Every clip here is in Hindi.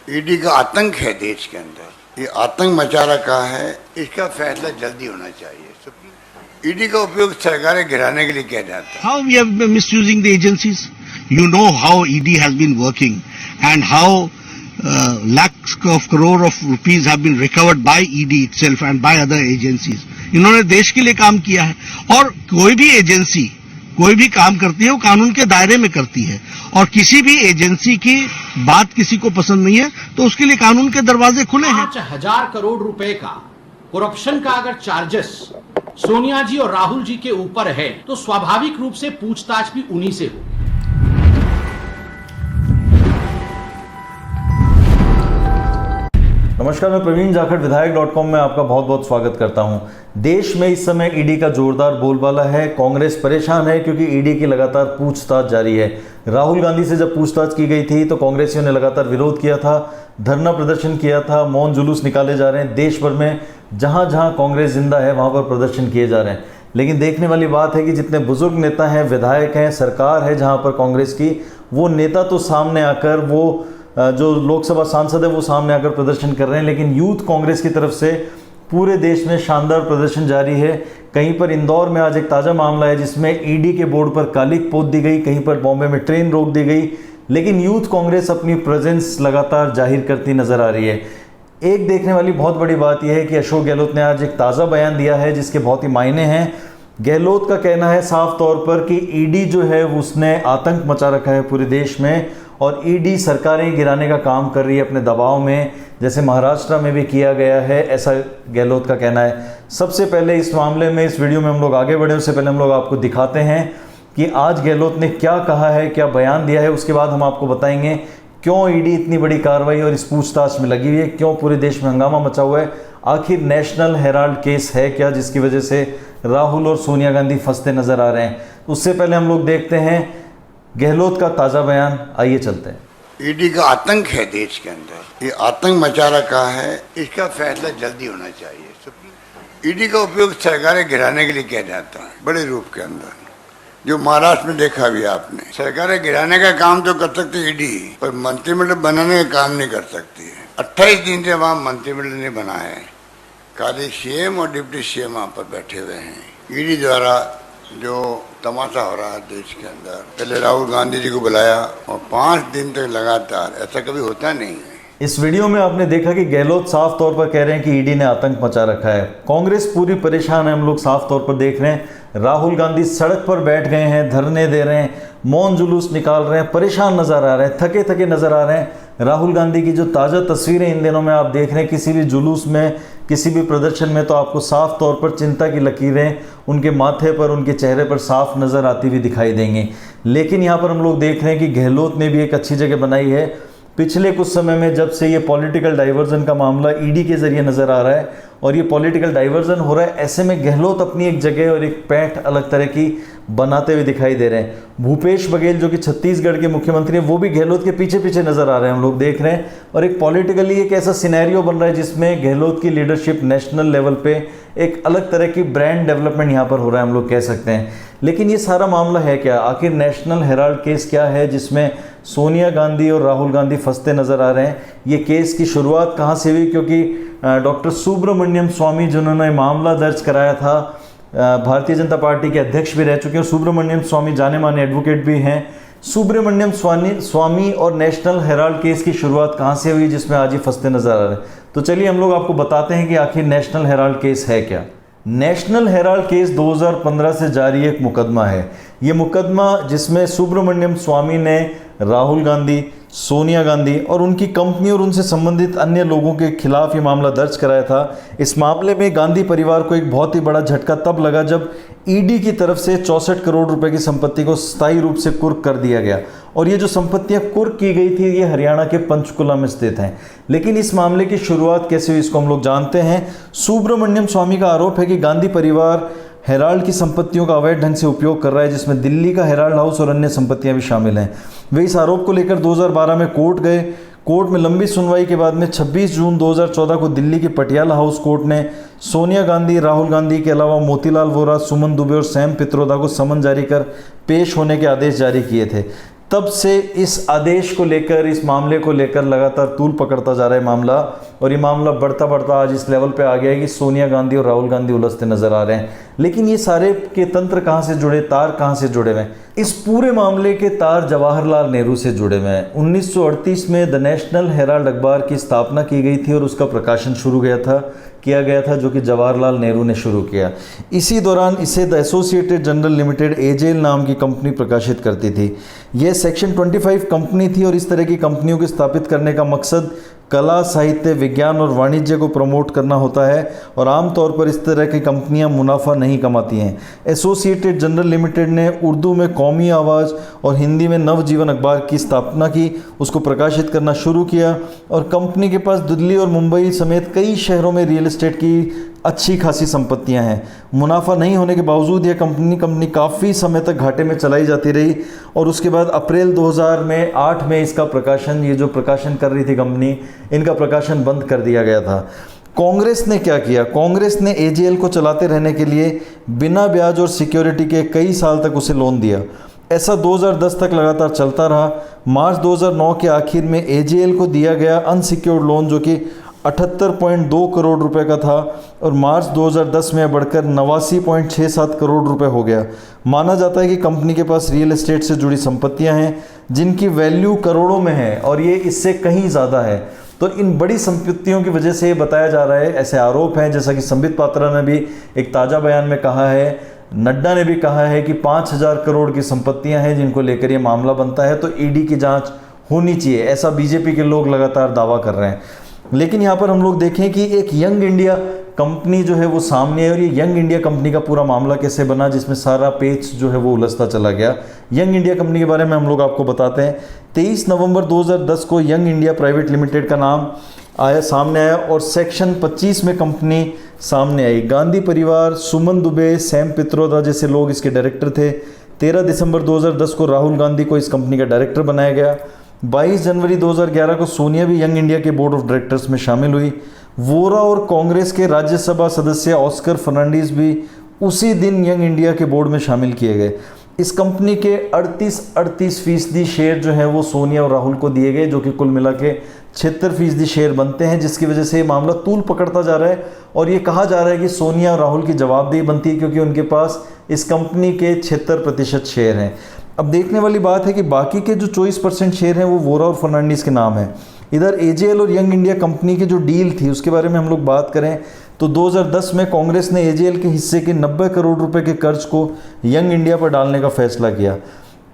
ईडी का आतंक है देश के अंदर, ये आतंक मचा रखा है, इसका फैसला जल्दी होना चाहिए। ईडी का उपयोग सरकारें गिराने के लिए किया जाता है। How we have been misusing the agencies? You know how ED has been working and how lakhs of crore of rupees have been recovered by ED itself and by other agencies. इन्होंने देश के लिए काम किया है और कोई भी एजेंसी कोई भी काम करती है वो कानून के दायरे में करती है और किसी भी एजेंसी की बात किसी को पसंद नहीं है तो उसके लिए कानून के दरवाजे खुले हैं। 5,000 करोड़ रुपए का करप्शन का अगर चार्जेस सोनिया जी और राहुल जी के ऊपर है तो स्वाभाविक रूप से पूछताछ भी उन्हीं से हो। नमस्कार, मैं प्रवीण जाखड़ विधायक.com में आपका बहुत बहुत स्वागत करता हूं। देश में इस समय ईडी का जोरदार बोलबाला है। कांग्रेस परेशान है क्योंकि ईडी की लगातार पूछताछ जारी है। राहुल गांधी से जब पूछताछ की गई थी तो कांग्रेसियों ने लगातार विरोध किया था, धरना प्रदर्शन किया था, मौन जुलूस निकाले जा रहे हैं। देश भर में जहां जहां कांग्रेस जिंदा है वहां पर प्रदर्शन किए जा रहे हैं। लेकिन देखने वाली बात है कि जितने बुजुर्ग नेता हैं, विधायक हैं, सरकार है जहाँ पर कांग्रेस की, वो नेता तो सामने आकर वो जो लोकसभा सांसद है वो सामने आकर प्रदर्शन कर रहे हैं, लेकिन यूथ कांग्रेस की तरफ से पूरे देश में शानदार प्रदर्शन जारी है। कहीं पर इंदौर में आज एक ताज़ा मामला है जिसमें ईडी के बोर्ड पर कालिक पोत दी गई, कहीं पर बॉम्बे में ट्रेन रोक दी गई, लेकिन यूथ कांग्रेस अपनी प्रेजेंस लगातार जाहिर करती नजर आ रही है। एक देखने वाली बहुत बड़ी बात यह है कि अशोक गहलोत ने आज एक ताज़ा बयान दिया है जिसके बहुत ही मायने हैं। गहलोत का कहना है साफ तौर पर कि ईडी जो है उसने आतंक मचा रखा है पूरे देश में और ईडी सरकारें गिराने का काम कर रही है अपने दबाव में, जैसे महाराष्ट्र में भी किया गया है, ऐसा गहलोत का कहना है। सबसे पहले इस मामले में, इस वीडियो में हम लोग आगे बढ़े उससे पहले हम लोग आपको दिखाते हैं कि आज गहलोत ने क्या कहा है, क्या बयान दिया है। उसके बाद हम आपको बताएंगे क्यों ईडी इतनी बड़ी कार्रवाई और इस पूछताछ में लगी हुई है, क्यों पूरे देश में हंगामा मचा हुआ है, आखिर नेशनल हेराल्ड केस है क्या जिसकी वजह से राहुल और सोनिया गांधी फंसते नजर आ रहे हैं। उससे पहले हम लोग देखते हैं गहलोत का ताज़ा बयान, आइए चलते हैं। ईडी का आतंक है देश के अंदर, ये आतंक मचा रखा है, इसका फैसला जल्दी होना चाहिए। ईडी का उपयोग सरकारें गिराने के लिए किया जाता है बड़े रूप के अंदर, जो महाराष्ट्र में देखा भी आपने। सरकारें गिराने का काम तो कर सकती ईडी, पर मंत्रिमंडल बनाने का काम नहीं कर सकती है। 28 दिन से वहाँ मंत्रिमंडल नहीं बना है, खाली सीएम और डिप्टी सीएम वहाँ पर बैठे हुए हैं। ईडी द्वारा जो तमाशा हो रहा है देश के अंदर, पहले राहुल गांधी जी को बुलाया और 5 दिन तक लगातार, ऐसा कभी होता नहीं है। इस वीडियो में आपने देखा कि गहलोत साफ तौर पर कह रहे हैं कि ईडी ने आतंक मचा रखा है। कांग्रेस पूरी परेशान है, हम लोग साफ तौर पर देख रहे हैं। राहुल गांधी सड़क पर बैठ गए हैं, धरने दे रहे हैं, मौन जुलूस निकाल रहे हैं, परेशान नजर आ रहे हैं, थके थके नजर आ रहे हैं। राहुल गांधी की जो ताज़ा तस्वीरें इन दिनों में आप देख रहे हैं, किसी भी जुलूस में, किसी भी प्रदर्शन में, तो आपको साफ तौर पर चिंता की लकीरें उनके माथे पर, उनके चेहरे पर साफ नज़र आती हुई दिखाई देंगी। लेकिन यहाँ पर हम लोग देख रहे हैं कि गहलोत ने भी एक अच्छी जगह बनाई है। पिछले कुछ समय में जब से ये पॉलिटिकल डाइवर्जन का मामला ईडी के जरिए नज़र आ रहा है और ये पॉलिटिकल डाइवर्जन हो रहा है, ऐसे में गहलोत अपनी एक जगह और एक पैठ अलग तरह की बनाते हुए दिखाई दे रहे हैं। भूपेश बघेल जो कि छत्तीसगढ़ के मुख्यमंत्री हैं, वो भी गहलोत के पीछे पीछे नज़र आ रहे हैं, हम लोग देख रहे हैं। और एक पॉलिटिकली एक ऐसा सिनेरियो बन रहा है जिसमें गहलोत की लीडरशिप नेशनल लेवल पे एक अलग तरह की ब्रांड डेवलपमेंट यहाँ पर हो रहा है, हम लोग कह सकते हैं। लेकिन ये सारा मामला है क्या, आखिर नेशनल हेराल्ड केस क्या है जिसमें सोनिया गांधी और राहुल गांधी फंसते नजर आ रहे हैं। ये केस की शुरुआत कहाँ से हुई, क्योंकि डॉक्टर सुब्रमण्यम स्वामी जिन्होंने मामला दर्ज कराया था, भारतीय जनता पार्टी के अध्यक्ष भी रह चुके हैं। सुब्रमण्यम स्वामी जाने माने एडवोकेट भी हैं। सुब्रमण्यम स्वामी और नेशनल हेराल्ड केस की शुरुआत कहाँ से हुई जिसमें आज ये फंसते नजर आ रहे हैं। तो चलिए हम लोग आपको बताते हैं कि आखिर नेशनल हेराल्ड केस है क्या। नेशनल हेराल्ड केस 2015 से जारी एक मुकदमा है। ये मुकदमा जिसमें सुब्रमण्यम स्वामी ने राहुल गांधी, सोनिया गांधी और उनकी कंपनी और उनसे संबंधित अन्य लोगों के खिलाफ ये मामला दर्ज कराया था। इस मामले में गांधी परिवार को एक बहुत ही बड़ा झटका तब लगा जब ईडी की तरफ से 64 करोड़ रुपए की संपत्ति को स्थायी रूप से कुर्क कर दिया गया। और ये जो संपत्तियां कुर्क की गई थी ये हरियाणा के पंचकुला में स्थित हैं। लेकिन इस मामले की शुरुआत कैसे हुई इसको हम लोग जानते हैं। सुब्रमण्यम स्वामी का आरोप है कि गांधी परिवार हेराल्ड की संपत्तियों का अवैध ढंग से उपयोग कर रहा है, जिसमें दिल्ली का हेराल्ड हाउस और अन्य संपत्तियां भी शामिल हैं। वे इस आरोप को लेकर 2012 में कोर्ट गए। कोर्ट में लंबी सुनवाई के बाद में 26 जून 2014 को दिल्ली के पटियाला हाउस कोर्ट ने सोनिया गांधी, राहुल गांधी के अलावा मोतीलाल वोरा, सुमन दुबे और सैम पित्रोदा को समन जारी कर पेश होने के आदेश जारी किए थे। तब से इस आदेश को लेकर, इस मामले को लेकर लगातार तूल पकड़ता जा रहा है मामला, और ये मामला बढ़ता बढ़ता आज इस लेवल पे आ गया है कि सोनिया गांधी और राहुल गांधी उलझते नजर आ रहे हैं। लेकिन ये सारे के तंत्र कहाँ से जुड़े, तार कहाँ से जुड़े हुए हैं? इस पूरे मामले के तार जवाहरलाल नेहरू से जुड़े हुए हैं। 1938 में द नेशनल हेराल्ड अखबार की स्थापना की गई थी और उसका प्रकाशन किया गया था जो कि जवाहरलाल नेहरू ने शुरू किया। इसी दौरान इसे the associated general limited AJL नाम की कंपनी प्रकाशित करती थी। यह सेक्शन 25 कंपनी थी और इस तरह की कंपनियों को स्थापित करने का मकसद कला, साहित्य, विज्ञान और वाणिज्य को प्रमोट करना होता है और आमतौर पर इस तरह की कंपनियां मुनाफा नहीं कमाती हैं। एसोसिएटेड जनरल लिमिटेड ने उर्दू में कौमी आवाज़ और हिंदी में नवजीवन अखबार की स्थापना की, उसको प्रकाशित करना शुरू किया और कंपनी के पास दिल्ली और मुंबई समेत कई शहरों में रियल एस्टेट की अच्छी खासी संपत्तियां हैं। मुनाफा नहीं होने के बावजूद यह कंपनी काफ़ी समय तक घाटे में चलाई जाती रही और उसके बाद अप्रैल 2008 में इसका प्रकाशन, ये जो प्रकाशन कर रही थी कंपनी, इनका प्रकाशन बंद कर दिया गया था। कांग्रेस ने क्या किया? कांग्रेस ने एजेएल को चलाते रहने के लिए बिना ब्याज और सिक्योरिटी के कई साल तक उसे लोन दिया। ऐसा 2010 तक लगातार चलता रहा। मार्च 2009 के आखिर में एजेएल को दिया गया अनसिक्योर्ड लोन जो कि 78.2 करोड़ रुपए का था और मार्च 2010 में बढ़कर 89.67 करोड़ रुपए हो गया। माना जाता है कि कंपनी के पास रियल एस्टेट से जुड़ी संपत्तियां हैं जिनकी वैल्यू करोड़ों में है और ये इससे कहीं ज़्यादा है। तो इन बड़ी संपत्तियों की वजह से ये बताया जा रहा है, ऐसे आरोप हैं, जैसा कि संबित पात्रा ने भी एक ताज़ा बयान में कहा है, नड्डा ने भी कहा है कि 5000 करोड़ की संपत्तियां हैं जिनको लेकर ये मामला बनता है, तो ईडी की जांच होनी चाहिए, ऐसा बीजेपी के लोग लगातार दावा कर रहे हैं। लेकिन यहाँ पर हम लोग देखें कि एक यंग इंडिया कंपनी जो है वो सामने है और ये यंग इंडिया कंपनी का पूरा मामला कैसे बना, जिसमें सारा पेच जो है वो उलझता चला गया। यंग इंडिया कंपनी के बारे में हम लोग आपको बताते हैं। 23 नवंबर 2010 को यंग इंडिया प्राइवेट लिमिटेड का नाम सामने आया और सेक्शन 25 में कंपनी सामने आई। गांधी परिवार, सुमन दुबे, सैम पित्रोदा जैसे लोग इसके डायरेक्टर थे। 13 दिसंबर 2010 को राहुल गांधी को इस कंपनी का डायरेक्टर बनाया गया। 22 जनवरी 2011 को सोनिया भी यंग इंडिया के बोर्ड ऑफ डायरेक्टर्स में शामिल हुई। वोरा और कांग्रेस के राज्यसभा सदस्य ऑस्कर फर्नांडीज भी उसी दिन यंग इंडिया के बोर्ड में शामिल किए गए। इस कंपनी के 38% शेयर जो है वो सोनिया और राहुल को दिए गए, जो कि कुल मिला के 76% शेयर बनते हैं, जिसकी वजह से ये मामला तूल पकड़ता जा रहा है और ये कहा जा रहा है कि सोनिया और राहुल की जवाबदेही बनती है क्योंकि उनके पास इस कंपनी के 76% शेयर हैं। अब देखने वाली बात है कि बाकी के जो 24% शेयर हैं वो वोरा और फर्नांडीज के नाम है। इधर एजेएल और यंग इंडिया कंपनी की जो डील थी उसके बारे में हम लोग बात करें तो 2010 में कांग्रेस ने एजेएल के हिस्से के 90 करोड़ रुपए के कर्ज को यंग इंडिया पर डालने का फैसला किया।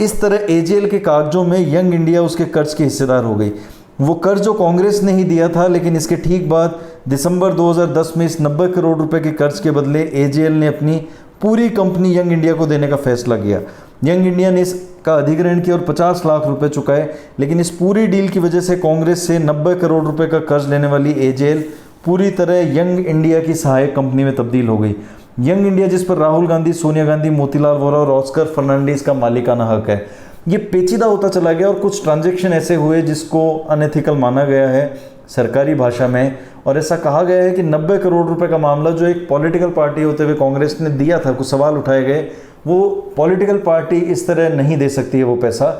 इस तरह एजेएल के कागजों में यंग इंडिया उसके कर्ज की हिस्सेदार हो गई। वो कर्ज जो कांग्रेस ने ही दिया था, लेकिन इसके ठीक बाद दिसंबर 2010 में इस 90 करोड़ रुपए के कर्ज के बदले एजेएल ने अपनी पूरी कंपनी यंग इंडिया को देने का फैसला किया। यंग इंडिया ने इसका अधिग्रहण किया और 50 लाख रुपए चुकाए, लेकिन इस पूरी डील की वजह से कांग्रेस से 90 करोड़ रुपए का कर्ज लेने वाली एजेएल पूरी तरह यंग इंडिया की सहायक कंपनी में तब्दील हो गई। यंग इंडिया जिस पर राहुल गांधी, सोनिया गांधी, मोतीलाल वोरा और ऑस्कर फर्नांडीज का मालिकाना हक है, ये पेचीदा होता चला गया और कुछ ट्रांजैक्शन ऐसे हुए जिसको अनएथिकल माना गया है सरकारी भाषा में, और ऐसा कहा गया है कि 90 करोड़ रुपए का मामला जो एक पॉलिटिकल पार्टी होते हुए कांग्रेस ने दिया था, कुछ सवाल उठाए गए, वो पॉलिटिकल पार्टी इस तरह नहीं दे सकती है वो पैसा।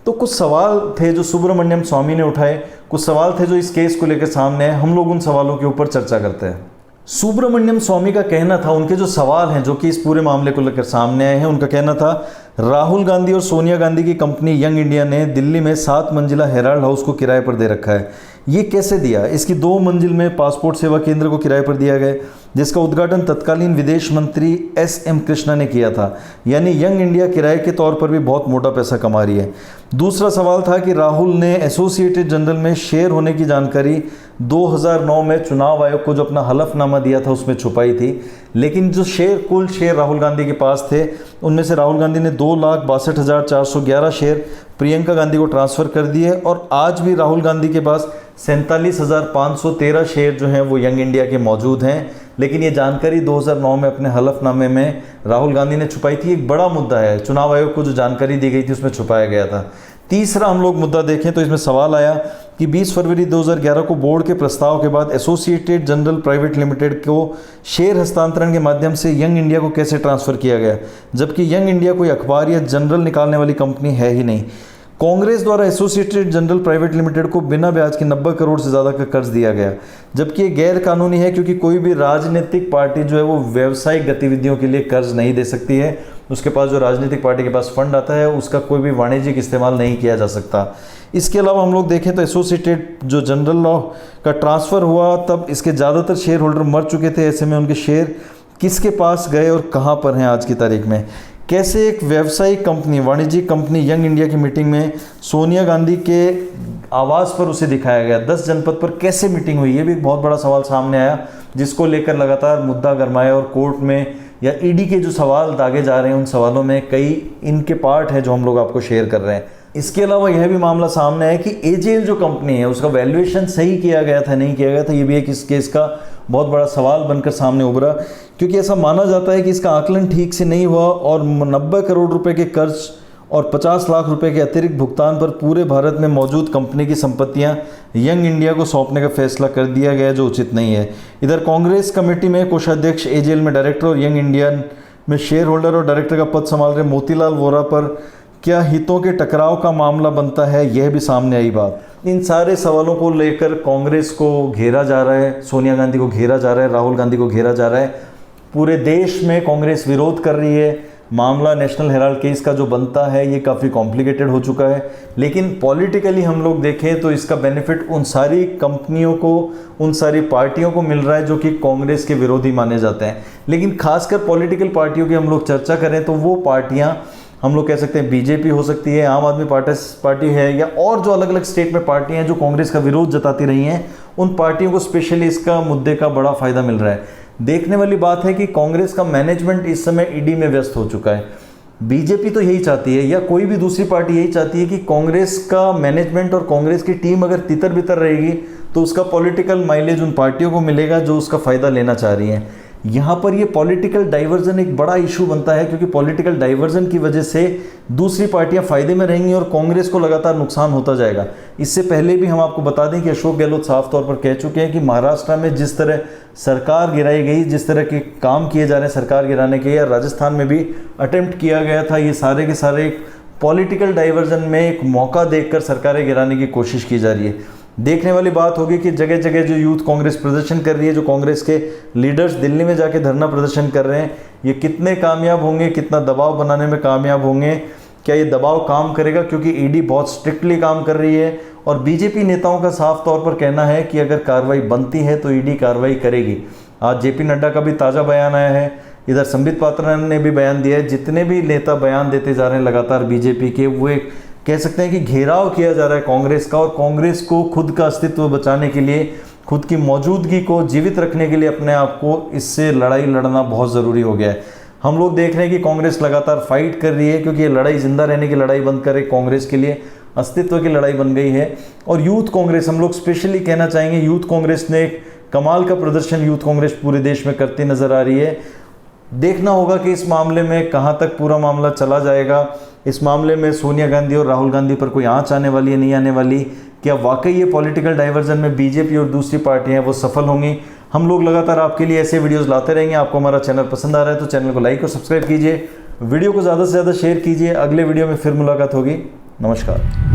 तो कुछ सवाल थे जो सुब्रमण्यम स्वामी ने उठाए, कुछ सवाल थे जो इस केस को लेकर सामने आए। हम लोग उन सवालों के ऊपर चर्चा करते हैं। सुब्रमण्यम स्वामी का कहना था, उनके जो सवाल हैं जो कि इस पूरे मामले को लेकर सामने आए हैं, उनका कहना था राहुल गांधी और सोनिया गांधी की कंपनी यंग इंडिया ने दिल्ली में 7 मंजिला हेराल्ड हाउस को किराए पर दे रखा है। ये कैसे दिया? इसकी 2 मंजिल में पासपोर्ट सेवा केंद्र को किराए पर दिया गया, जिसका उद्घाटन तत्कालीन विदेश मंत्री एस.एम. कृष्णा ने किया था। यानी यंग इंडिया किराए के तौर पर भी बहुत मोटा पैसा कमा रही है। दूसरा सवाल था कि राहुल ने एसोसिएटेड जनरल में शेयर होने की जानकारी 2009 में चुनाव आयोग को जो अपना हलफनामा दिया था उसमें छुपाई थी, लेकिन जो कुल शेयर राहुल गांधी के पास थे उनमें से राहुल गांधी ने 2,62,411 शेयर प्रियंका गांधी को ट्रांसफ़र कर दिए और आज भी राहुल गांधी के पास 47,513 शेयर जो हैं वो यंग इंडिया के मौजूद हैं। लेकिन ये जानकारी 2009 में अपने हलफनामे में राहुल गांधी ने छुपाई थी। एक बड़ा मुद्दा है, चुनाव आयोग को जो जानकारी दी गई थी उसमें छुपाया गया था। तीसरा हम लोग मुद्दा देखें तो इसमें सवाल आया कि 20 फरवरी 2011 को बोर्ड के प्रस्ताव के बाद एसोसिएटेड जनरल प्राइवेट लिमिटेड को शेयर हस्तांतरण के माध्यम से यंग इंडिया को कैसे ट्रांसफ़र किया गया, जबकि यंग इंडिया कोई अखबार या जनरल निकालने वाली कंपनी है ही नहीं। कांग्रेस द्वारा एसोसिएटेड जनरल प्राइवेट लिमिटेड को बिना ब्याज के 90 करोड़ से ज़्यादा का कर्ज दिया गया, जबकि ये गैर कानूनी है क्योंकि कोई भी राजनीतिक पार्टी जो है वो व्यावसायिक गतिविधियों के लिए कर्ज नहीं दे सकती है। उसके पास जो राजनीतिक पार्टी के पास फंड आता है उसका कोई भी वाणिज्यिक इस्तेमाल नहीं किया जा सकता। इसके अलावा हम लोग देखें तो एसोसिएटेड जो जनरल लॉ का ट्रांसफ़र हुआ तब इसके ज़्यादातर शेयर होल्डर मर चुके थे। ऐसे में उनके शेयर किसके पास गए और कहाँ पर हैं आज की तारीख में। कैसे एक व्यावसायिक कंपनी, वाणिज्यिक कंपनी यंग इंडिया की मीटिंग में सोनिया गांधी के आवास पर उसे दिखाया गया, 10 जनपद पर कैसे मीटिंग हुई, ये भी एक बहुत बड़ा सवाल सामने आया, जिसको लेकर लगातार मुद्दा गरमाया और कोर्ट में या ईडी के जो सवाल दागे जा रहे हैं उन सवालों में कई इनके पार्ट है जो हम लोग आपको शेयर कर रहे हैं। इसके अलावा यह भी मामला सामने है कि एजेएल जो कंपनी है उसका वैल्यूएशन सही किया गया था नहीं किया गया था, ये भी एक इस केस का बहुत बड़ा सवाल बनकर सामने उभरा, क्योंकि ऐसा माना जाता है कि इसका आकलन ठीक से नहीं हुआ और 90 करोड़ रुपए के कर्ज और 50 लाख रुपए के अतिरिक्त भुगतान पर पूरे भारत में मौजूद कंपनी की संपत्तियां यंग इंडिया को सौंपने का फैसला कर दिया गया, जो उचित नहीं है। इधर कांग्रेस कमेटी में कोषाध्यक्ष, एजेएल में डायरेक्टर और यंग इंडिया में शेयर होल्डर और डायरेक्टर का पद संभाल रहे मोतीलाल वोरा पर क्या हितों के टकराव का मामला बनता है, यह भी सामने आई बात। इन सारे सवालों को लेकर कांग्रेस को घेरा जा रहा है, सोनिया गांधी को घेरा जा रहा है, राहुल गांधी को घेरा जा रहा है। पूरे देश में कांग्रेस विरोध कर रही है। मामला नेशनल हेराल्ड केस का जो बनता है ये काफ़ी कॉम्प्लिकेटेड हो चुका है, लेकिन पॉलिटिकली हम लोग देखें तो इसका बेनिफिट उन सारी कंपनियों को, उन सारी पार्टियों को मिल रहा है जो कि कांग्रेस के विरोधी माने जाते हैं। लेकिन खासकर पॉलिटिकल पार्टियों की हम लोग चर्चा करें तो वो पार्टियां हम लोग कह सकते हैं बीजेपी हो सकती है, आम आदमी पार्टी है, या और जो अलग अलग स्टेट में पार्टियां हैं जो कांग्रेस का विरोध जताती रही हैं, उन पार्टियों को स्पेशली इसका मुद्दे का बड़ा फायदा मिल रहा है। देखने वाली बात है कि कांग्रेस का मैनेजमेंट इस समय ईडी में व्यस्त हो चुका है। बीजेपी तो यही चाहती है या कोई भी दूसरी पार्टी यही चाहती है कि कांग्रेस का मैनेजमेंट और कांग्रेस की टीम अगर तितर बितर रहेगी तो उसका पॉलिटिकल माइलेज उन पार्टियों को मिलेगा जो उसका फ़ायदा लेना चाह रही हैं। यहाँ पर ये पॉलिटिकल डाइवर्जन एक बड़ा इशू बनता है, क्योंकि पॉलिटिकल डाइवर्जन की वजह से दूसरी पार्टियां फायदे में रहेंगी और कांग्रेस को लगातार नुकसान होता जाएगा। इससे पहले भी हम आपको बता दें कि अशोक गहलोत साफ तौर पर कह चुके हैं कि महाराष्ट्र में जिस तरह सरकार गिराई गई, जिस तरह के काम किए जा रहे हैं सरकार गिराने के, या राजस्थान में भी अटेम्प्ट किया गया था, ये सारे के सारे पॉलिटिकल डाइवर्जन में एक मौका देखकर सरकारें गिराने की कोशिश की जा रही है। देखने वाली बात होगी कि जगह जगह जो यूथ कांग्रेस प्रदर्शन कर रही है, जो कांग्रेस के लीडर्स दिल्ली में जाके धरना प्रदर्शन कर रहे हैं, ये कितने कामयाब होंगे, कितना दबाव बनाने में कामयाब होंगे, क्या ये दबाव काम करेगा, क्योंकि ईडी बहुत स्ट्रिक्टली काम कर रही है और बीजेपी नेताओं का साफ तौर पर कहना है कि अगर कार्रवाई बनती है तो ईडी कार्रवाई करेगी। आज जेपी नड्डा का भी ताज़ा बयान आया है, इधर संबित पात्रा ने भी बयान दिया है। जितने भी नेता बयान देते जा रहे हैं लगातार बीजेपी के, वो एक कह सकते हैं कि घेराव किया जा रहा है कांग्रेस का, और कांग्रेस को खुद का अस्तित्व बचाने के लिए, खुद की मौजूदगी को जीवित रखने के लिए अपने आप को इससे लड़ाई लड़ना बहुत ज़रूरी हो गया है। हम लोग देख रहे हैं कि कांग्रेस लगातार फाइट कर रही है, क्योंकि ये लड़ाई जिंदा रहने की लड़ाई बन कर कांग्रेस के लिए अस्तित्व की लड़ाई बन गई है। और यूथ कांग्रेस, हम लोग स्पेशली कहना चाहेंगे, यूथ कांग्रेस ने एक कमाल का प्रदर्शन यूथ कांग्रेस पूरे देश में करती नजर आ रही है। देखना होगा कि इस मामले में कहाँ तक पूरा मामला चला जाएगा। इस मामले में सोनिया गांधी और राहुल गांधी पर कोई आंच आने वाली है, नहीं आने वाली, क्या वाकई ये पॉलिटिकल डाइवर्जन में बीजेपी और दूसरी पार्टियां वो सफल होंगी। हम लोग लगातार आपके लिए ऐसे वीडियोस लाते रहेंगे। आपको हमारा चैनल पसंद आ रहा है तो चैनल को लाइक और सब्सक्राइब कीजिए, वीडियो को ज़्यादा से ज़्यादा शेयर कीजिए। अगले वीडियो में फिर मुलाकात होगी। नमस्कार।